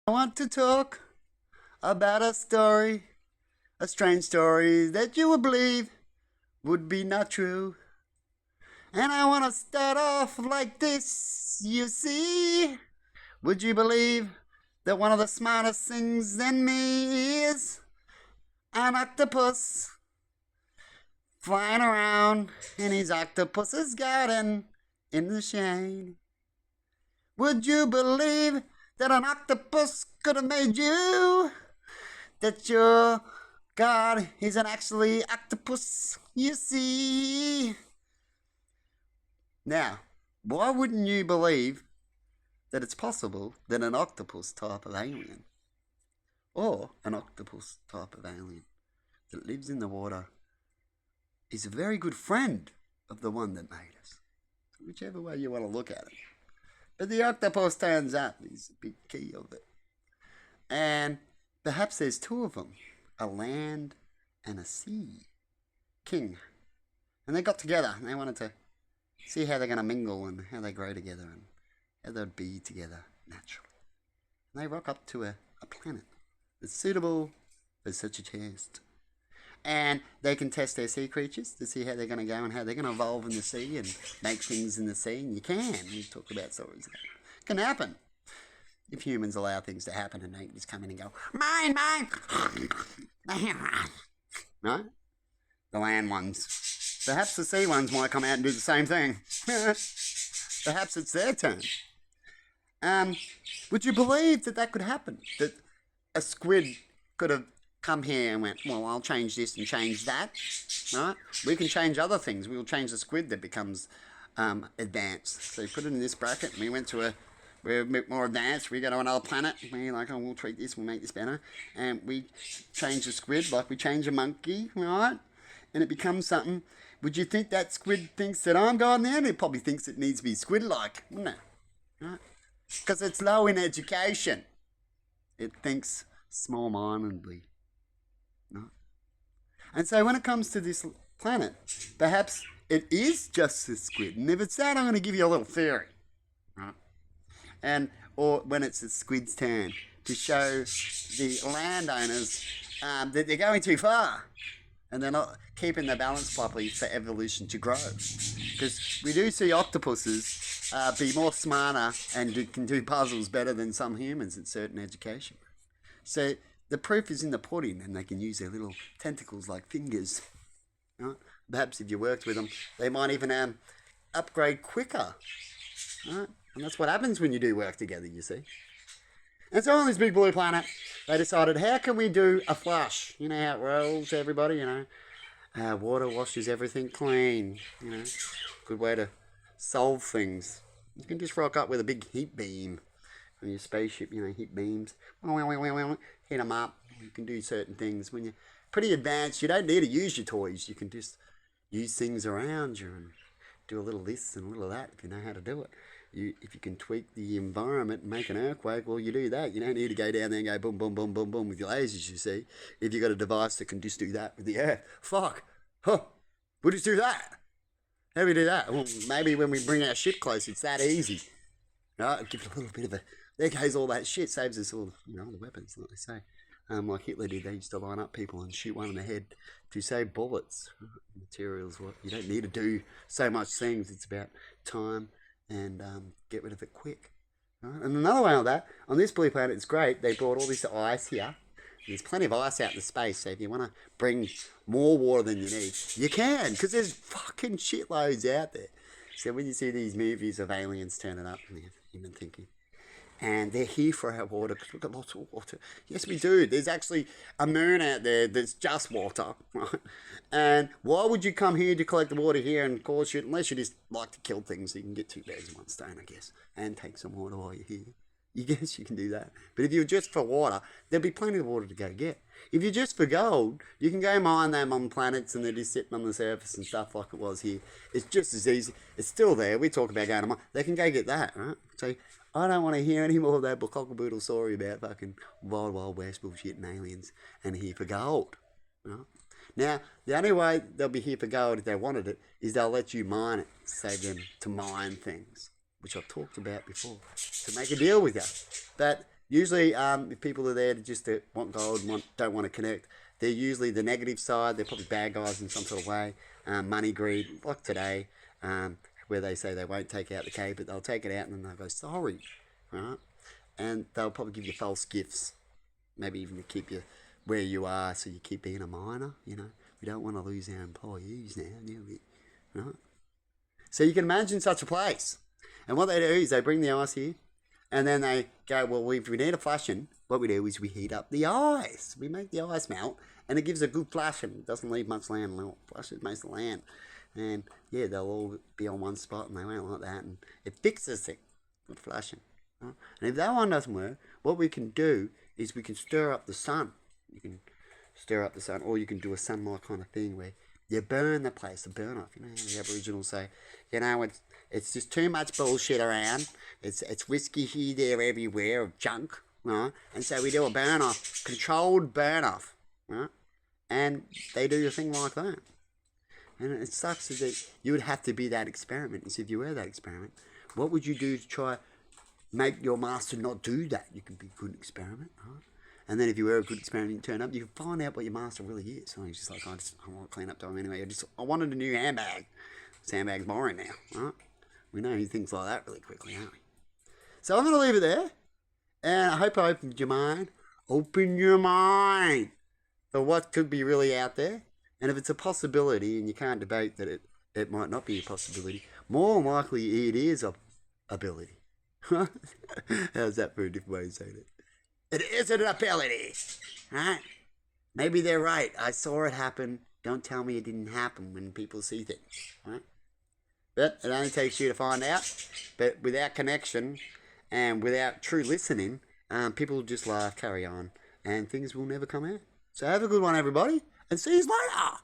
I want to talk about a story, a strange story that you would believe would be not true. And I want to start off like this, you see. Would you believe that one of the smartest things than me is an octopus flying around in his octopus's garden in the shade? Would you believe that an octopus could have made you? That your God isn't actually octopus, you see? Now, why wouldn't you believe that it's possible that an octopus type of alien, or an octopus type of alien that lives in the water, is a very good friend of the one that made us? Whichever way you want to look at it. But the octopus turns up is the big key of it. And perhaps there's two of them, a land and a sea king. And they got together and they wanted to see how they're going to mingle and how they grow together and how they'd be together naturally. And they rock up to a planet that's suitable for such a test. And they can test their sea creatures to see how they're going to go and how they're going to evolve in the sea and make things in the sea. And you can. We talk about stories. It can happen if humans allow things to happen and don't just come in and go, mine, mine. Right? The land ones. Perhaps the sea ones might come out and do the same thing. Perhaps it's their turn. Would you believe that that could happen? That a squid could have come here and went, well, I'll change this and change that, right? We can change other things. We'll change the squid that becomes advanced. So you put it in this bracket, and we're a bit more advanced. We go to another planet. We're like, oh, we'll treat this, we'll make this better. And we change the squid like we change a monkey, right? And it becomes something. Would you think that squid thinks that I'm God now? It probably thinks it needs to be squid-like, wouldn't it? Right? Because it's low in education. It thinks small-mindedly. No. And so when it comes to this planet, perhaps it is just a squid. And if it's that, I'm going to give you a little theory. Right? Or when it's the squid's turn to show the landowners that they're going too far and they're not keeping the balance properly for evolution to grow. Because we do see octopuses be more smarter and can do puzzles better than some humans at certain education. So the proof is in the pudding, and they can use their little tentacles like fingers. Right? Perhaps if you worked with them, they might even upgrade quicker. Right? And that's what happens when you do work together, you see. And so on this big blue planet, they decided, how can we do a flush? You know how it rolls, everybody, water washes everything clean, Good way to solve things. You can just rock up with a big heat beam on your spaceship, heat beams. Hit them up. You can do certain things. When you're pretty advanced, you don't need to use your toys. You can just use things around you and do a little this and a little that if you know how to do it. If you can tweak the environment and make an earthquake, well, you do that. You don't need to go down there and go boom, boom, boom, boom, boom with your lasers, you see. If you've got a device that can just do that with the earth. Fuck. Huh. We'll just do that. How do we do that? Well, maybe when we bring our ship close, it's that easy. Right? Give it a little bit of a... There goes all that shit. Saves us all, the weapons, like they say. Like Hitler did, they used to line up people and shoot one in the head to save bullets. Materials, what you don't need to do so much things. It's about time and get rid of it quick. Right? And another way of that, on this blue planet, it's great. They brought all this ice here. There's plenty of ice out in space, so if you want to bring more water than you need, you can, because there's fucking shitloads out there. So when you see these movies of aliens turning up, you've been thinking, and they're here for our water because we've got lots of water. Yes, we do. There's actually a moon out there that's just water, right? And why would you come here to collect the water here and cause shit unless you just like to kill things so you can get two birds in one stone, I guess, and take some water while you're here? You guess you can do that. But if you're just for water, there'll be plenty of water to go get. If you're just for gold, you can go mine them on planets and they're just sitting on the surface and stuff like it was here. It's just as easy. It's still there. We talk about going to mine. They can go get that, right? So I don't want to hear any more of that cockle-boodle story about fucking wild, wild west bullshit and aliens and here for gold. Right? Now, the only way they'll be here for gold if they wanted it is they'll let you mine it, save them to mine things, which I've talked about before, to make a deal with you. But Usually, if people are there to just want gold and don't want to connect, they're usually the negative side. They're probably bad guys in some sort of way. Money greed, like today, where they say they won't take out the K, but they'll take it out and then they'll go sorry, right? And they'll probably give you false gifts, maybe even to keep you where you are, so you keep being a miner. We don't want to lose our employees now, do we? Right? So you can imagine such a place. And what they do is they bring the ice here, and then they go, well, if we need a flushing, what we do is we heat up the ice. We make the ice melt, and it gives a good flushing. It doesn't leave much land. It flushes most of the land. And yeah, they'll all be on one spot, and they won't like that. And it fixes it with flushing. Right? And if that one doesn't work, what we can do is we can stir up the sun. You can stir up the sun, or you can do a sunlight kind of thing where you burn the place, a burn off. How the Aboriginals say, it's just too much bullshit around. It's whiskey here, there, everywhere of junk, right? And so we do a burn off, controlled burn off, right? And they do a thing like that. And it sucks that you would have to be that experiment. And so if you were that experiment, what would you do to try make your master not do that? You could be a good experiment, right? And then if you were a good experiment and you turn up, you can find out what your master really is. So he's just like, I want to clean up time anyway. I wanted a new handbag. This handbag's boring now, right? We know things like that really quickly, aren't we? So I'm going to leave it there. And I hope I opened your mind. Open your mind for what could be really out there. And if it's a possibility and you can't debate that it might not be a possibility, more likely it is a ability. How's that for a different way of saying it? It is an ability, right? Maybe they're right. I saw it happen. Don't tell me it didn't happen when people see things, right? But it only takes you to find out. But without connection and without true listening, people will just laugh, carry on, and things will never come out. So have a good one, everybody, and see you later.